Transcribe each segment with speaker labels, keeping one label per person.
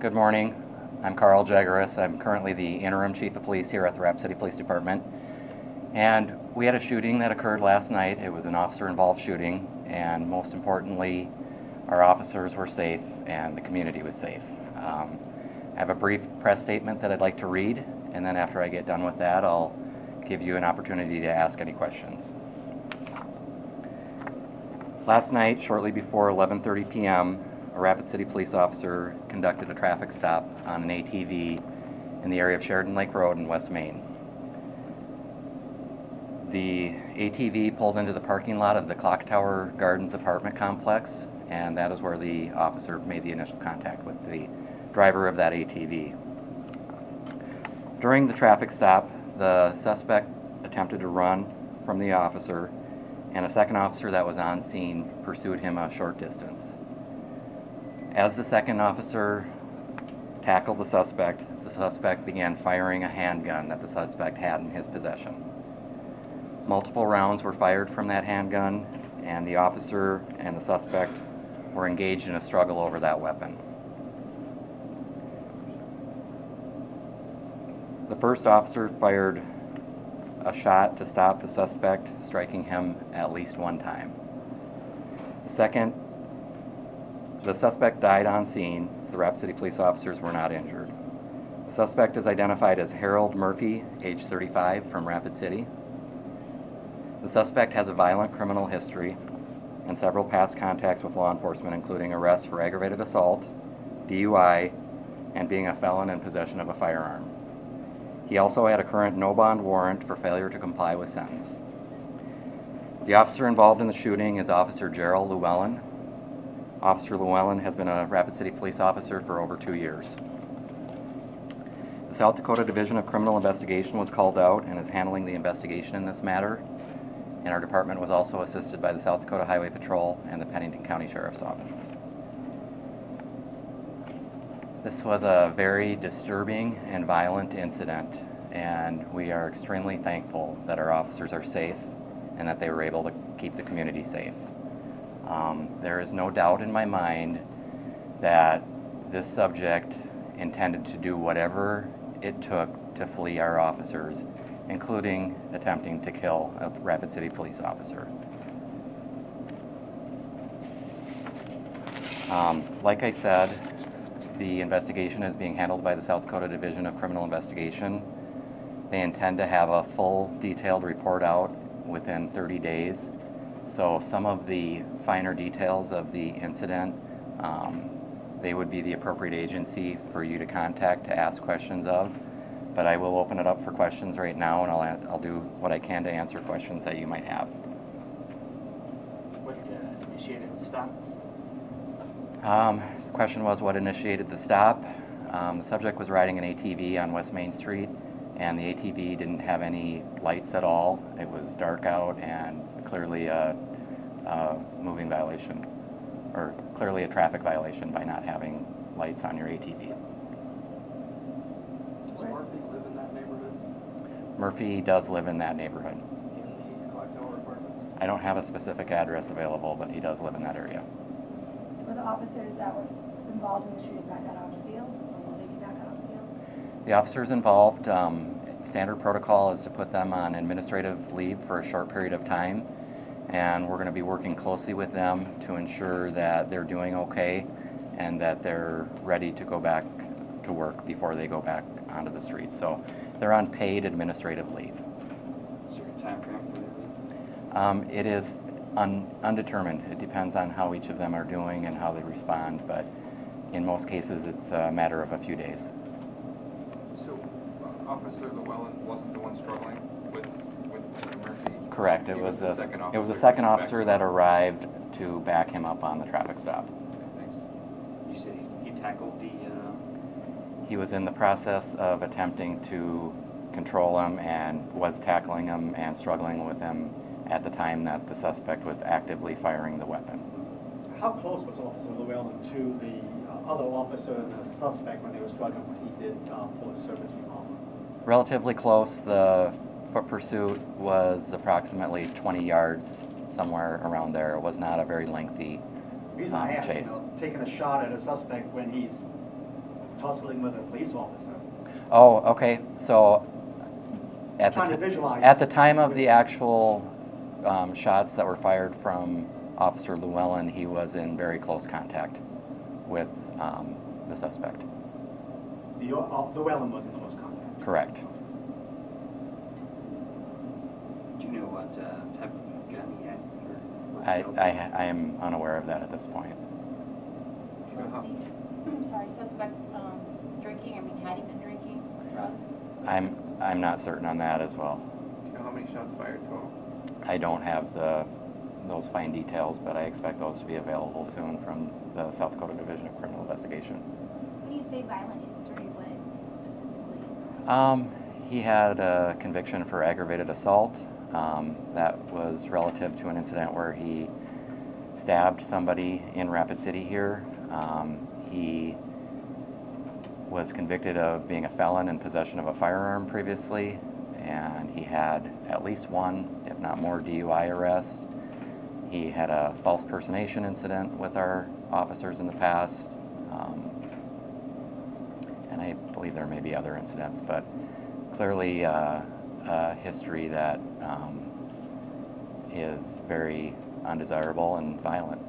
Speaker 1: Good morning. I'm Carl Jagaris. I'm currently the interim chief of police here at the Rapid City Police Department. And we had a shooting that occurred last night. It was an officer-involved shooting, and most importantly, our officers were safe and the community was safe. I have a brief press statement that I'd like to read, and then after I get done with that, I'll give you an opportunity to ask any questions. Last night, shortly before 11:30 p.m., a Rapid City police officer conducted a traffic stop on an ATV in the area of Sheridan Lake Road in West Main. The ATV pulled into the parking lot of the Clock Tower Gardens apartment complex, and that is where the officer made the initial contact with the driver of that ATV. During the traffic stop, the suspect attempted to run from the officer, and a second officer that was on scene pursued him a short distance. As the second officer tackled the suspect began firing a handgun that the suspect had in his possession. Multiple rounds were fired from that handgun, and the officer and the suspect were engaged in a struggle over that weapon. The first officer fired a shot to stop the suspect, striking him at least one time. The suspect died on scene. The Rapid City police officers were not injured. The suspect is identified as Harold Murphy, age 35, from Rapid City. The suspect has a violent criminal history and several past contacts with law enforcement, including arrests for aggravated assault, DUI, and being a felon in possession of a firearm. He also had a current no-bond warrant for failure to comply with sentence. The officer involved in the shooting is Officer Jerrell Lewellen. Officer Lewellen has been a Rapid City police officer for over 2 years. The South Dakota Division of Criminal Investigation was called out and is handling the investigation in this matter, and our department was also assisted by the South Dakota Highway Patrol and the Pennington County Sheriff's Office. This was a very disturbing and violent incident, and we are extremely thankful that our officers are safe and that they were able to keep the community safe. There is no doubt in my mind that this subject intended to do whatever it took to flee our officers, including attempting to kill a Rapid City police officer. Like I said, the investigation is being handled by the South Dakota Division of Criminal Investigation. They intend to have a full, detailed report out within 30 days. So some of the finer details of the incident, they would be the appropriate agency for you to contact to ask questions of. But I will open it up for questions right now, and I'll do what I can to answer questions that you might have.
Speaker 2: What initiated the stop?
Speaker 1: The question was what initiated the stop. The subject was riding an ATV on West Main Street, and the ATV didn't have any lights at all. It was dark out and clearly a moving violation, or clearly a traffic violation by not having lights on your ATV.
Speaker 2: Does Murphy live in that neighborhood?
Speaker 1: Murphy does live in that neighborhood.
Speaker 2: In the Clock Tower apartments?
Speaker 1: I don't have a specific address available, but he does live in that area.
Speaker 3: Were the officers that were involved in the shooting back out on the field, or will they be back out on the field?
Speaker 1: The officers involved, standard protocol is to put them on administrative leave for a short period of time, and we're going to be working closely with them to ensure that they're doing okay and that they're ready to go back to work before they go back onto the street. So they're on paid administrative leave.
Speaker 2: Is there a time frame for their leave?
Speaker 1: It is undetermined. It depends on how each of them are doing and how they respond, but in most cases it's a matter of a few days.
Speaker 4: So Officer Llewellyn wasn't the one struggling with Mr. Murphy?
Speaker 1: Correct. It was a second officer that arrived to back him up on the traffic stop.
Speaker 4: Thanks.
Speaker 2: You said he tackled the...
Speaker 1: He was in the process of attempting to control him and was tackling him and struggling with him at the time that the suspect was actively firing the weapon.
Speaker 5: How close was Officer Llewellyn to the other officer and the suspect when they were struggling when he did pull his service revolver?
Speaker 1: Relatively close. The foot pursuit was approximately 20 yards, somewhere around there. It was not a very lengthy
Speaker 5: The reason I asked,
Speaker 1: chase.
Speaker 5: taking a shot at a suspect when he's tussling with a police officer.
Speaker 1: Oh, okay. So at
Speaker 5: Trying to visualize.
Speaker 1: at the time of the actual shots that were fired from Officer Lewellen, he was in very close contact with the suspect.
Speaker 5: The Lewellen was in close contact.
Speaker 1: Correct.
Speaker 2: Do you know what type of gun he had?
Speaker 1: I am unaware of that at this point.
Speaker 4: Do you know how,
Speaker 3: I'm sorry, suspect drinking, had he been drinking drugs?
Speaker 1: I'm not certain on that as well.
Speaker 4: do you know how many shots fired total?
Speaker 1: I don't have those fine details, but I expect those to be available soon from the South Dakota Division of Criminal Investigation.
Speaker 3: When you say violent history, what specifically?
Speaker 1: He had a conviction for aggravated assault. That was relative to an incident where he stabbed somebody in Rapid City here. He was convicted of being a felon in possession of a firearm previously, and he had at least one, if not more, DUI arrests. He had a false personation incident with our officers in the past, and I believe there may be other incidents, but clearly a history that is very undesirable and violent.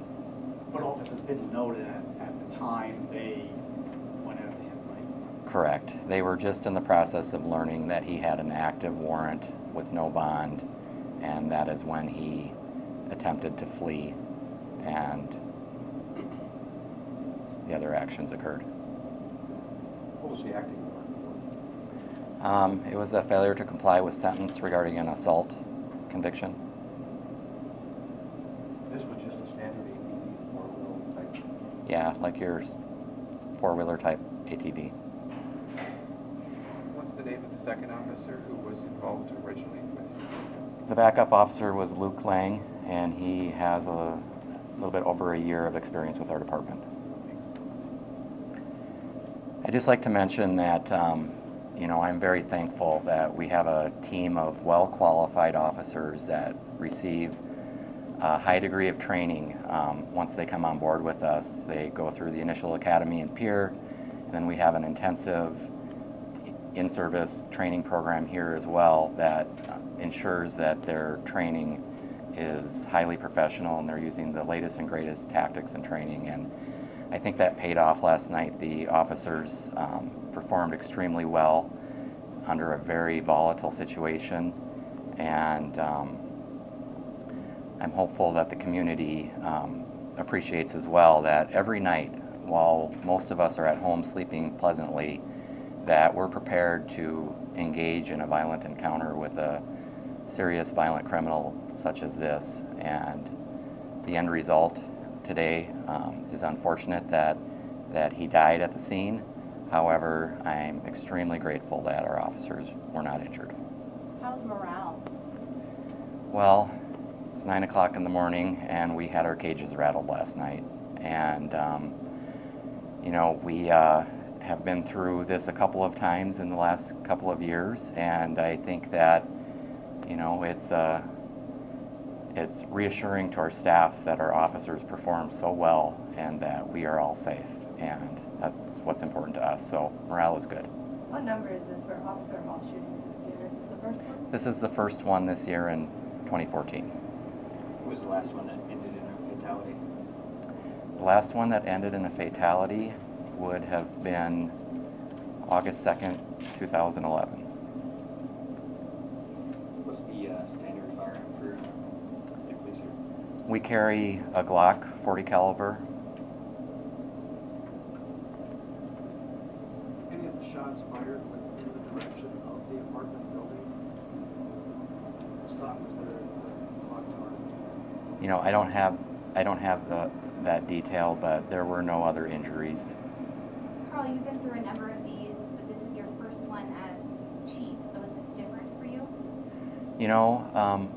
Speaker 5: But officers didn't know that at the time they went after him, right?
Speaker 1: Correct. They were just in the process of learning that he had an active warrant with no bond, and that is when he attempted to flee and the other actions occurred.
Speaker 4: What was the acting warrant for?
Speaker 1: It was a failure to comply with sentence regarding an assault conviction.
Speaker 6: This was just a standard ATV four-wheel type.
Speaker 1: Yeah, like your four-wheeler type ATV.
Speaker 4: What's the name of the second officer who was involved originally with you?
Speaker 1: The backup officer was Luke Lang, and he has a little bit over a year of experience with our department. I'd just like to mention that I'm very thankful that we have a team of well-qualified officers that receive a high degree of training once they come on board with us. They go through the initial academy and peer, and then we have an intensive in-service training program here as well that ensures that their training is highly professional and they're using the latest and greatest tactics and training. And I think that paid off last night. The officers performed extremely well under a very volatile situation, and I'm hopeful that the community appreciates as well that every night, while most of us are at home sleeping pleasantly, that we're prepared to engage in a violent encounter with a serious violent criminal such as this. And the end result today is unfortunate that he died at the scene. However, I'm extremely grateful that our officers were not injured.
Speaker 3: How's morale?
Speaker 1: Well, it's 9 o'clock in the morning and we had our cages rattled last night. And, we have been through this a couple of times in the last couple of years, and I think that, it's reassuring to our staff that our officers perform so well and that we are all safe, and that's what's important to us. So morale is good.
Speaker 3: What number is this for officer involved shootings this year? Is this the first one?
Speaker 1: This is the first one this year in 2014.
Speaker 2: Who was the last one that ended in a fatality?
Speaker 1: The last one that ended in a fatality would have been August 2nd, 2011.
Speaker 2: What's the standard firearm for the police here?
Speaker 1: We carry a Glock 40 caliber.
Speaker 7: Any of the shots fired within the direction of the apartment building? Stop, was there a clock tower?
Speaker 1: I don't have that detail, but there were no other injuries.
Speaker 8: Carl, you've been through a number of these, but this is your first one as chief, so is this different for you?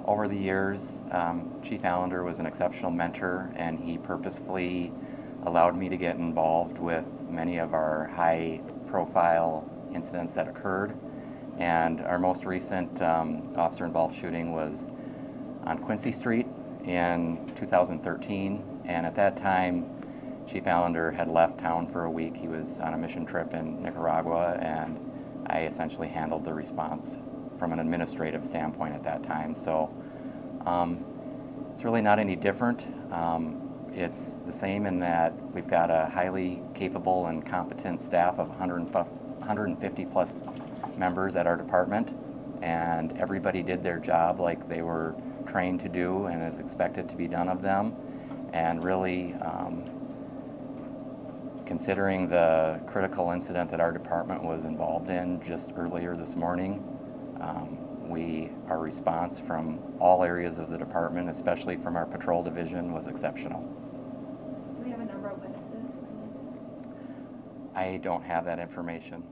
Speaker 1: Over the years, Chief Allender was an exceptional mentor, and he purposefully allowed me to get involved with many of our high-profile incidents that occurred. And our most recent officer-involved shooting was on Quincy Street in 2013, and at that time, Chief Allender had left town for a week. He was on a mission trip in Nicaragua, and I essentially handled the response from an administrative standpoint at that time. So it's really not any different. It's the same in that we've got a highly capable and competent staff of 150 plus members at our department, and everybody did their job like they were trained to do and is expected to be done of them. And really, considering the critical incident that our department was involved in just earlier this morning, our response from all areas of the department, especially from our patrol division, was exceptional.
Speaker 3: Do we have a number of witnesses?
Speaker 1: I don't have that information.